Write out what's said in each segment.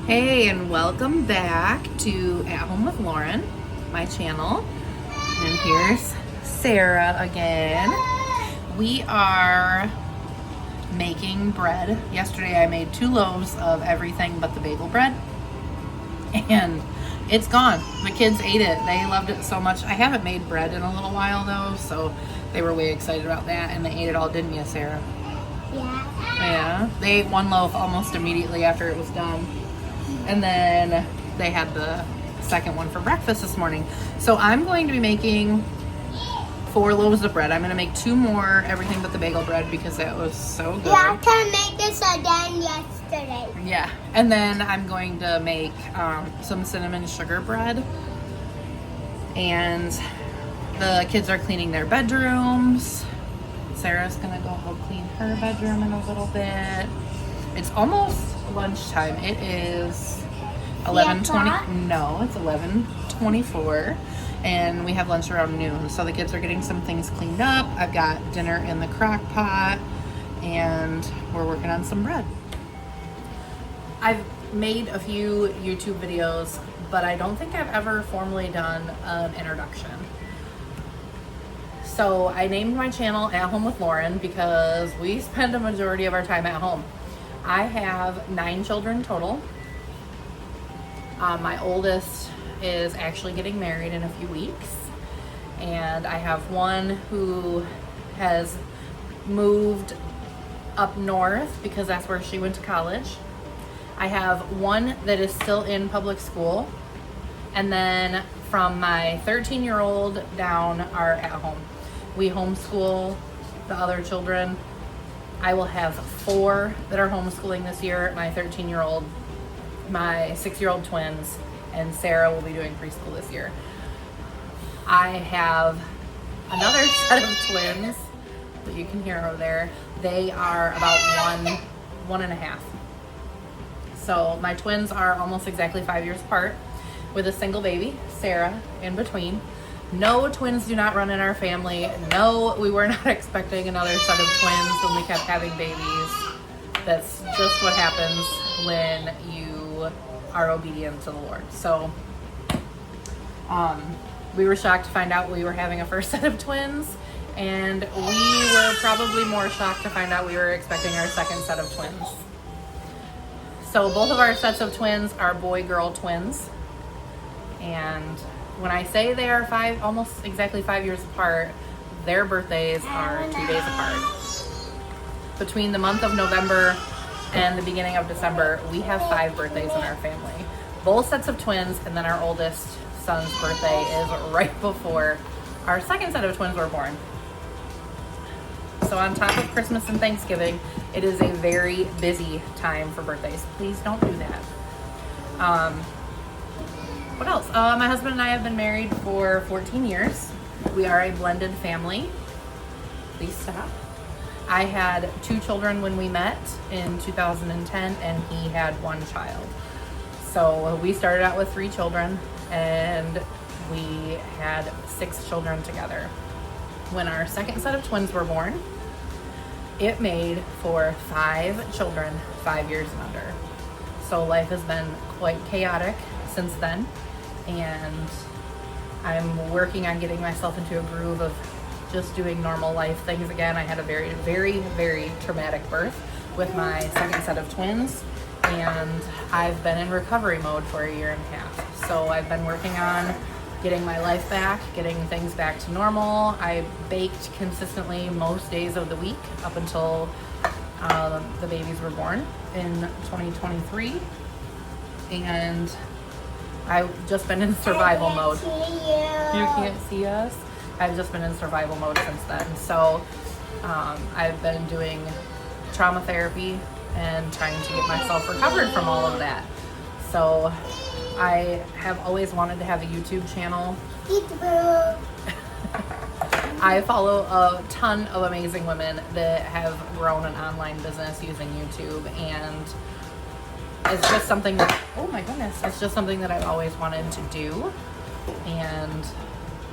Hey, and welcome back to At Home with Lauren, my channel. And here's Sarah again. We are making bread. Yesterday I made 2 loaves of everything but the bagel bread. And it's gone. The kids ate it. They loved it so much. I haven't made bread in a little while though, so they were way excited about that, and they ate it all, didn't you, Sarah? Yeah. They ate 1 loaf almost immediately after it was done. And then they had the second one for breakfast this morning. So I'm going to be making 4 loaves of bread. I'm going to make 2 more everything but the bagel bread because that was so good. Yeah, I can make this again yesterday. Yeah. And then I'm going to make some cinnamon sugar bread. And the kids are cleaning their bedrooms. Sarah's going to go help clean her bedroom in a little bit. It's almost lunchtime. It is 11:20. No, it's 11:24, and we have lunch around noon. So the kids are getting some things cleaned up. I've got dinner in the crock pot, and we're working on some bread. I've made a few YouTube videos, but I don't think I've ever formally done an introduction. So I named my channel At Home with Lauren because we spend a majority of our time at home. I have 9 children total. My oldest is actually getting married in a few weeks. And I have one who has moved up north because that's where she went to college. I have one that is still in public school. And then from my 13-year-old down are at home. We homeschool the other children. I will have 4 that are homeschooling this year, my 13-year-old, my 6-year-old twins, and Sarah will be doing preschool this year. I have another set of twins that you can hear over there. They are about one and a half. So my twins are almost exactly 5 years apart with a single baby, Sarah, in between. No, twins do not run in our family. No, we were not expecting another set of twins when we kept having babies. That's just what happens when you are obedient to the Lord. So, we were shocked to find out we were having a first set of twins, and we were probably more shocked to find out we were expecting our second set of twins. So both of our sets of twins are boy-girl twins, and when I say they are almost exactly 5 years apart, their birthdays are 2 days apart. Between the month of November and the beginning of December, we have 5 birthdays in our family. Both sets of twins, and then our oldest son's birthday is right before our second set of twins were born. So on top of Christmas and Thanksgiving, it is a very busy time for birthdays. Please don't do that. What else? My husband and I have been married for 14 years. We are a blended family. Please stop. I had 2 children when we met in 2010, and he had 1 child. So we started out with 3 children, and we had 6 children together. When our second set of twins were born, it made for 5 children, 5 years and under. So life has been quite chaotic since then. And I'm working on getting myself into a groove of just doing normal life things again. I had a very, very, very traumatic birth with my second set of twins, and I've been in recovery mode for a year and a half. So I've been working on getting my life back, getting things back to normal. I baked consistently most days of the week up until the babies were born in 2023. And I've just been in survival mode. You can't see us? I've just been in survival mode since then. So I've been doing trauma therapy and trying to get myself recovered from all of that. So I have always wanted to have a YouTube channel. I follow a ton of amazing women that have grown an online business using YouTube, and it's just something that, oh my goodness, it's just something that I've always wanted to do. And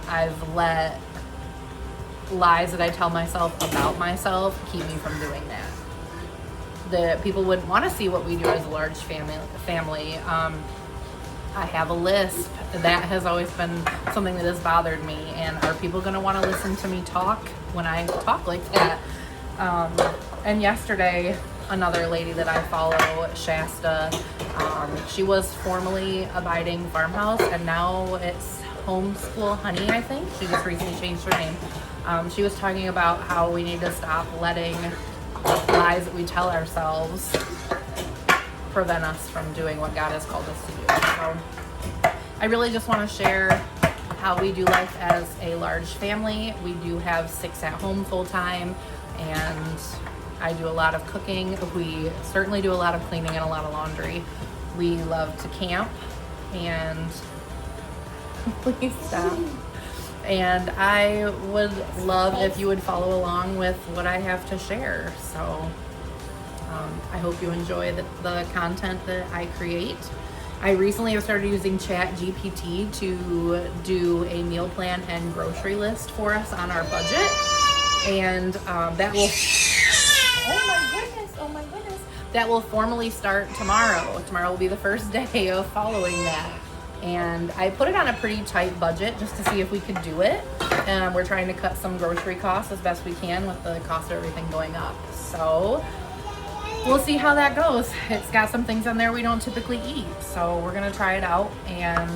I've let lies that I tell myself about myself keep me from doing that. that people wouldn't want to see what we do as a large family. I have a lisp. That has always been something that has bothered me. And are people going to want to listen to me talk when I talk like that? And yesterday, another lady that I follow, Shasta, she was formerly Abiding Farmhouse, and now it's Homeschool Honey, I think. She just recently changed her name. She was talking about how we need to stop letting lies that we tell ourselves prevent us from doing what God has called us to do. So I really just want to share how we do life as a large family. We do have 6 at home full time, and I do a lot of cooking. We certainly do a lot of cleaning and a lot of laundry. We love to camp, and please stop. And I would love if you would follow along with what I have to share. So I hope you enjoy the content that I create. I recently have started using ChatGPT to do a meal plan and grocery list for us on our budget. And that will... Oh my goodness. That will formally start tomorrow. Tomorrow will be the first day of following that. And I put it on a pretty tight budget just to see if we could do it. We're trying to cut some grocery costs as best we can with the cost of everything going up. So we'll see how that goes. It's got some things on there we don't typically eat. So we're going to try it out, and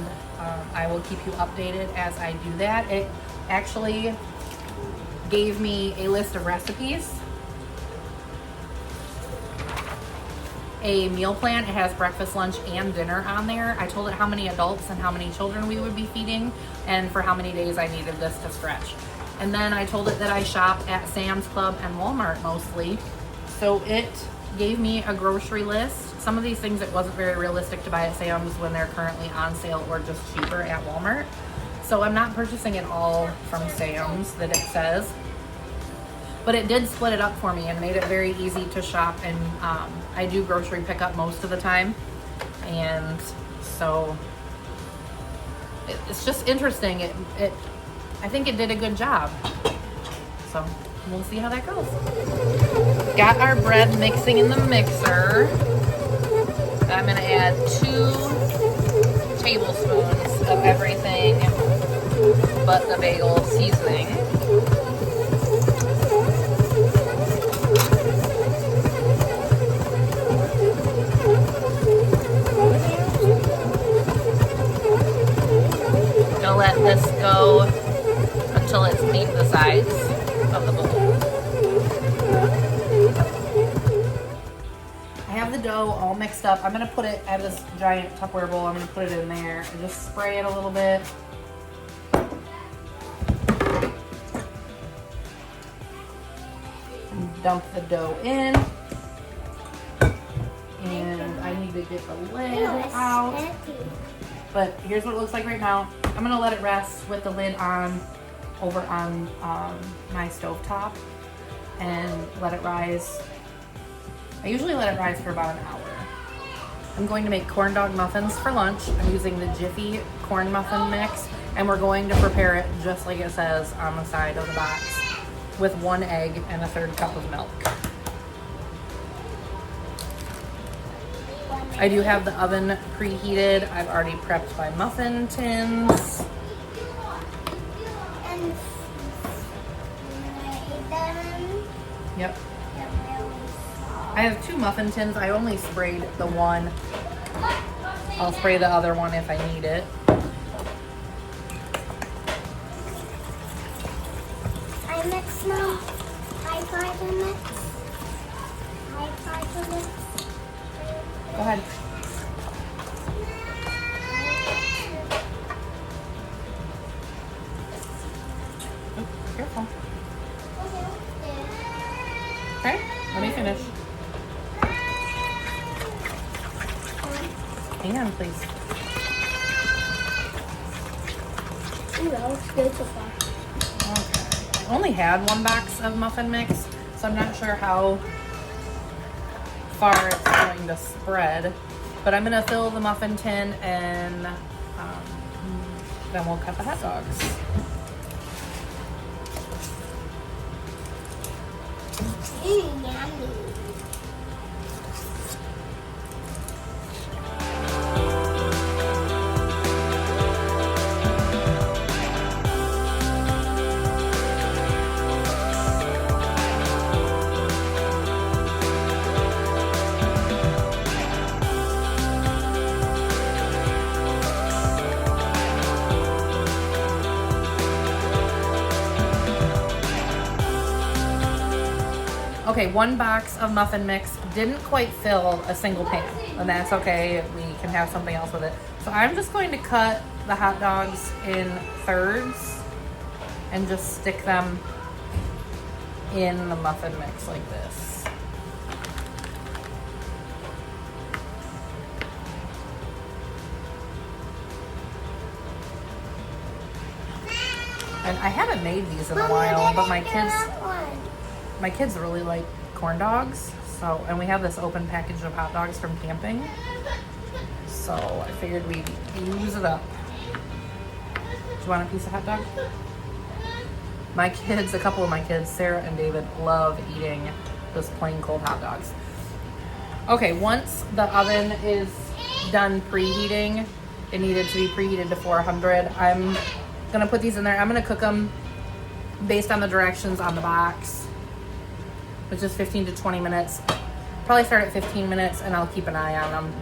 I will keep you updated as I do that. It actually gave me a list of recipes, a meal plan. It has breakfast, lunch, and dinner on there. I told it how many adults and how many children we would be feeding, and for how many days I needed this to stretch. And then I told it that I shop at Sam's Club and Walmart mostly. So it gave me a grocery list. Some of these things it wasn't very realistic to buy at Sam's when they're currently on sale or just cheaper at Walmart. So I'm not purchasing it all from Sam's that it says. But it did split it up for me and made it very easy to shop. And I do grocery pickup most of the time. And so it's just interesting. I think it did a good job. So we'll see how that goes. Got our bread mixing in the mixer. I'm gonna add 2 tablespoons of everything but the bagel seasoning. Gonna let this go until it's neat the sides of the bowl. I have the dough all mixed up. I'm gonna put it, I have this giant Tupperware bowl, I'm gonna put it in there and just spray it a little bit. And dump the dough in. And I need to get the lid out. But here's what it looks like right now. I'm gonna let it rest with the lid on over on my stovetop and let it rise. I usually let it rise for about an hour. I'm going to make corn dog muffins for lunch. I'm using the Jiffy corn muffin mix, and we're going to prepare it just like it says on the side of the box with 1 egg and a 1/3 cup of milk. I do have the oven preheated. I've already prepped my muffin tins. Yep. I have 2 muffin tins. I only sprayed the one. I'll spray the other one if I need it. I mix now. I try to mix. Go ahead. Oh, careful. Okay, let me finish. Hang on, please. Ooh, that looks good so far. Okay. I only had 1 box of muffin mix, so I'm not sure how far it's going to spread. But I'm going to fill the muffin tin, and then we'll cut the hot dogs. Yummy. Okay, one box of muffin mix didn't quite fill a single pan, and that's okay. We can have something else with it. So I'm just going to cut the hot dogs in thirds and just stick them in the muffin mix like this. And I haven't made these in a while, but my kids really like corn dogs. So, and we have this open package of hot dogs from camping. So I figured we'd use it up. Do you want a piece of hot dog? My kids, a couple of my kids, Sarah and David, love eating just plain cold hot dogs. Okay, once the oven is done preheating, it needed to be preheated to 400. I'm gonna put these in there. I'm gonna cook them based on the directions on the box, which is 15 to 20 minutes. Probably start at 15 minutes and I'll keep an eye on them.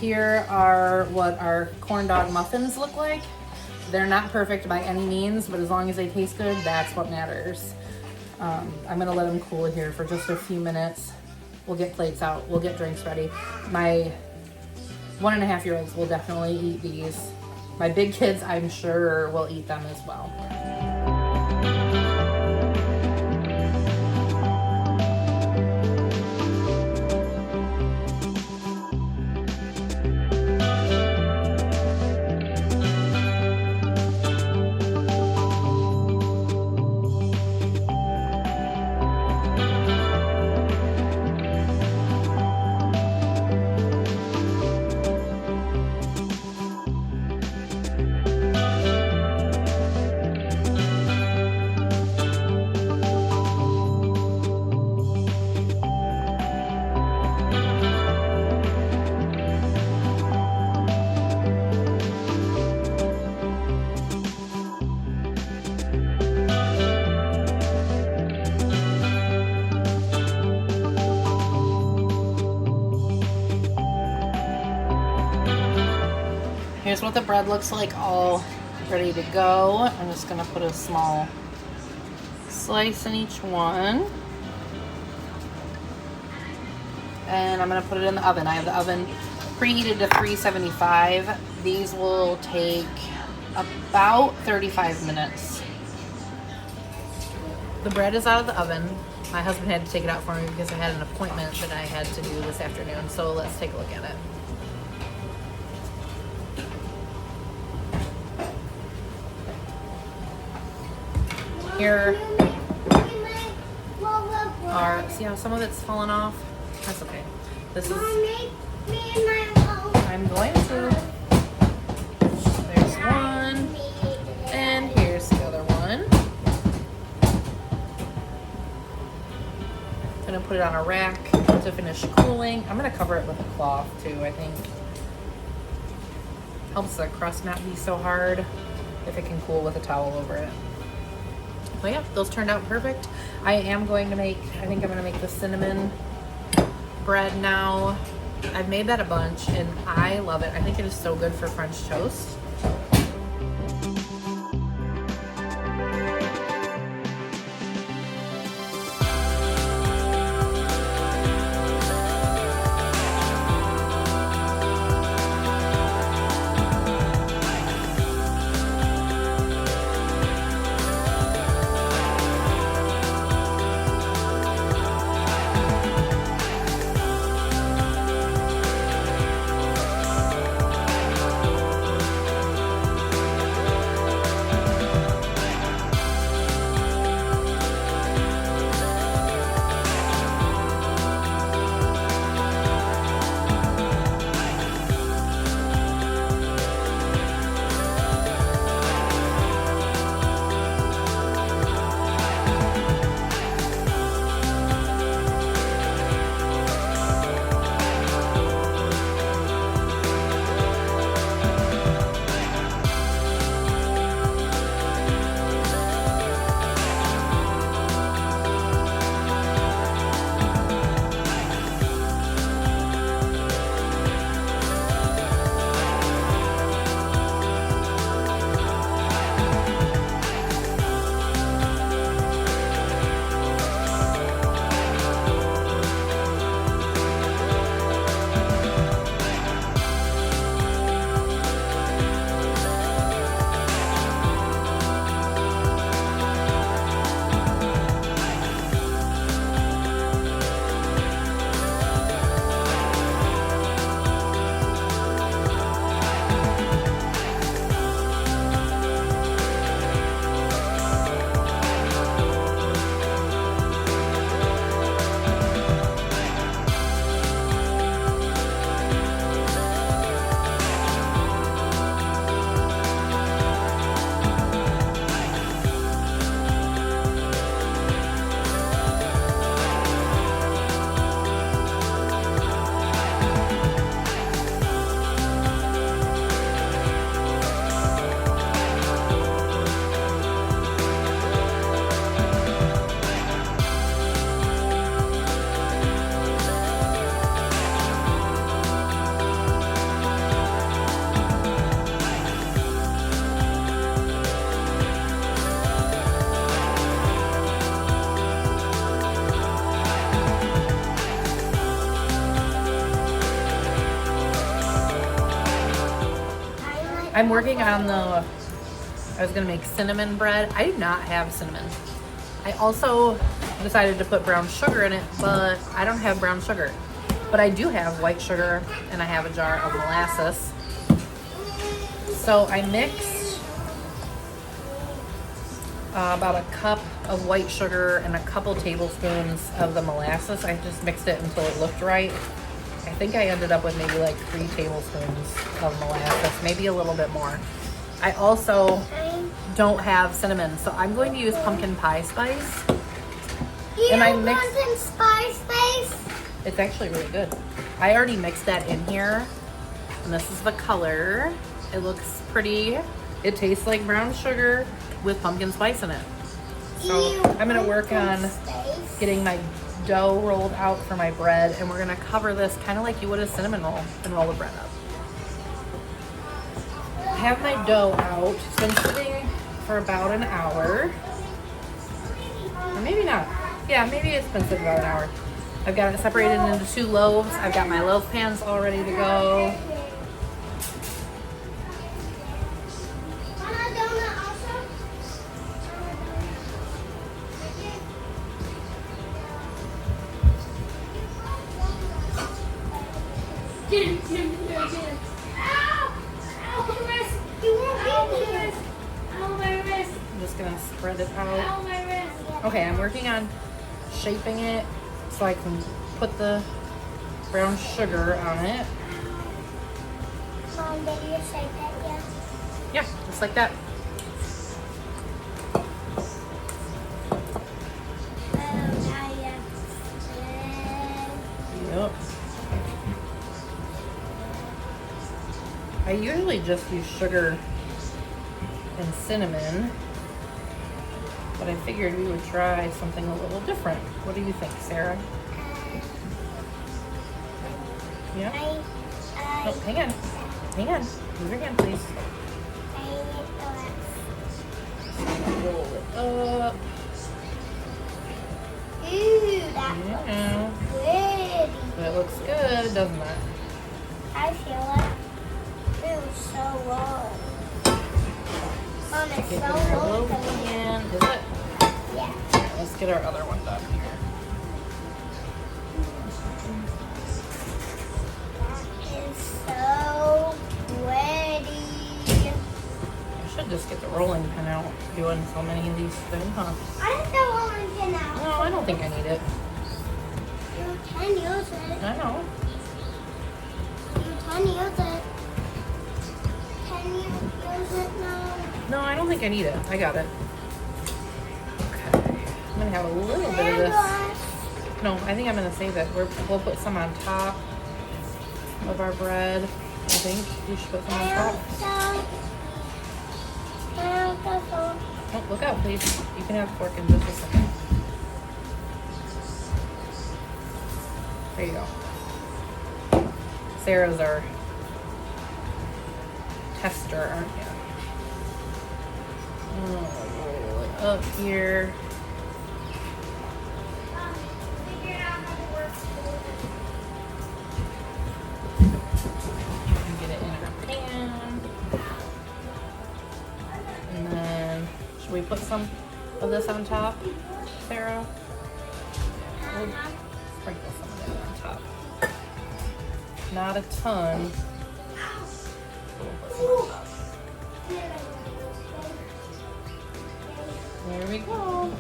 Here are what our corn dog muffins look like. They're not perfect by any means, but as long as they taste good, that's what matters. I'm gonna let them cool here for just a few minutes. We'll get plates out, we'll get drinks ready. My 1.5-year-olds will definitely eat these. My big kids, I'm sure, will eat them as well. Here's what the bread looks like all ready to go. I'm just gonna put a small slice in each one. And I'm gonna put it in the oven. I have the oven preheated to 375. These will take about 35 minutes. The bread is out of the oven. My husband had to take it out for me because I had an appointment that I had to do this afternoon. So let's take a look at it. Here are, see how some of it's fallen off? That's okay. This is, I'm going to, there's one, and here's the other one. I'm gonna put it on a rack to finish cooling. I'm gonna cover it with a cloth too, I think. Helps the crust not be so hard if it can cool with a towel over it. But yeah, those turned out perfect. I am going to make, I think I'm gonna make the cinnamon bread now. I've made that a bunch and I love it. I think it is so good for French toast. I'm working on I was gonna make cinnamon bread. I do not have cinnamon. I also decided to put brown sugar in it, but I don't have brown sugar. But I do have white sugar and I have a jar of molasses. So I mixed about a cup of white sugar and a couple tablespoons of the molasses. I just mixed it until it looked right. I think I ended up with maybe like 3 tablespoons of molasses, maybe a little bit more. I also don't have cinnamon, so I'm going to use pumpkin pie spice. And I mixed pumpkin spice base. It's actually really good. I already mixed that in here, and this is the color. It looks pretty. It tastes like brown sugar with pumpkin spice in it. So I'm gonna work on getting my dough rolled out for my bread, and we're gonna cover this kind of like you would a cinnamon roll and roll the bread up. have my dough out. It's been sitting for about an hour. Or maybe not. Yeah, maybe it's been sitting about an hour. I've got it separated into 2 loaves. I've got my loaf pans all ready to go. I'm just gonna spread it out. Okay, I'm working on shaping it so I can put the brown sugar on it. Mom, did you shape it yet? Yeah, just like that. Yep. I usually just use sugar and cinnamon, but I figured we would try something a little different. What do you think, Sarah? Yeah? Oh, hang on. Hang on. Move your hand, please. Roll it up. Ooh, that Yeah. looks pretty. That looks good, doesn't it? I feel it. Feels so warm. Mom, it's Get so our warm. loaf pan. Is it? Yeah. Let's get our other one done here. That is so pretty. I should just get the rolling pin out doing so many of these things, huh? I have the rolling pin out. No, I don't think I need it. You can use it. I know. You can use it. Can you use it now? No, I don't think I need it. I got it. Okay. I'm gonna have a little bit of this. Sandwich. No, I think I'm gonna save it. We'll put some on top of our bread. I think we should put some on top. Oh, look out, please. You can have a fork in just a second. There you go. Sarah's our tester, aren't you? Oh, roll it up here. And get it in our pan. And then, should we put some of this on top, Sarah? We'll sprinkle some of that on top. Not a ton. We'll put some on top. There we go.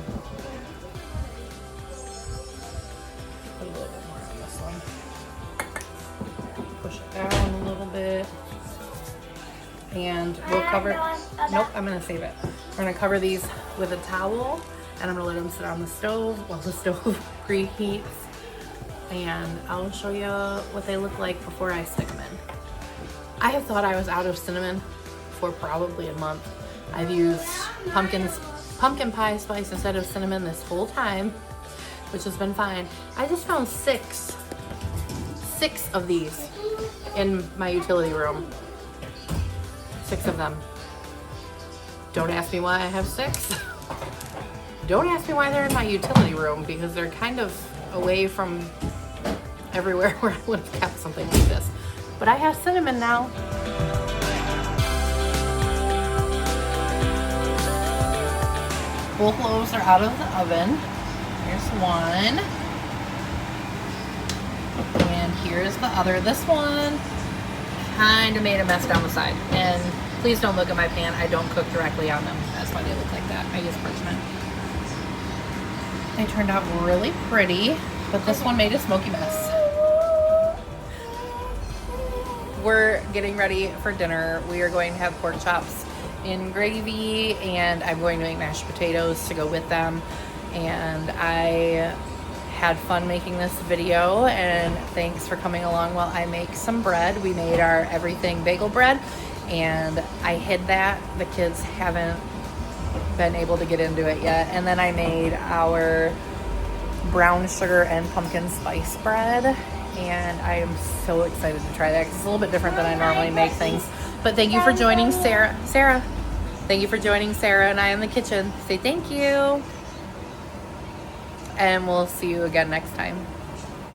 Put a little bit more on this one. Push it down a little bit. And we'll cover. Nope, I'm gonna save it. We're gonna cover these with a towel, and I'm gonna let them sit on the stove while the stove preheats. And I'll show you what they look like before I stick them in. I have thought I was out of cinnamon for probably a month. I've used pumpkin pie spice instead of cinnamon this whole time, which has been fine. I just found six of these in my utility room. 6 of them. Don't ask me why I have 6. Don't ask me why they're in my utility room, because they're kind of away from everywhere where I would have kept something like this. But I have cinnamon now. Both loaves are out of the oven. Here's one. And here's the other. This one kind of made a mess down the side. And please don't look at my pan. I don't cook directly on them. That's why they look like that. I use parchment. They turned out really pretty, but this one made a smoky mess. We're getting ready for dinner. We are going to have pork chops in gravy, and I'm going to make mashed potatoes to go with them. And I had fun making this video, and thanks for coming along while I make some bread. We made our everything bagel bread, and I hid that. The kids haven't been able to get into it yet. And then I made our brown sugar and pumpkin spice bread, and I am so excited to try that because it's a little bit different than I normally make things. But thank you for joining Sarah. Thank you for joining Sarah and I in the kitchen. Say thank you. And we'll see you again next time.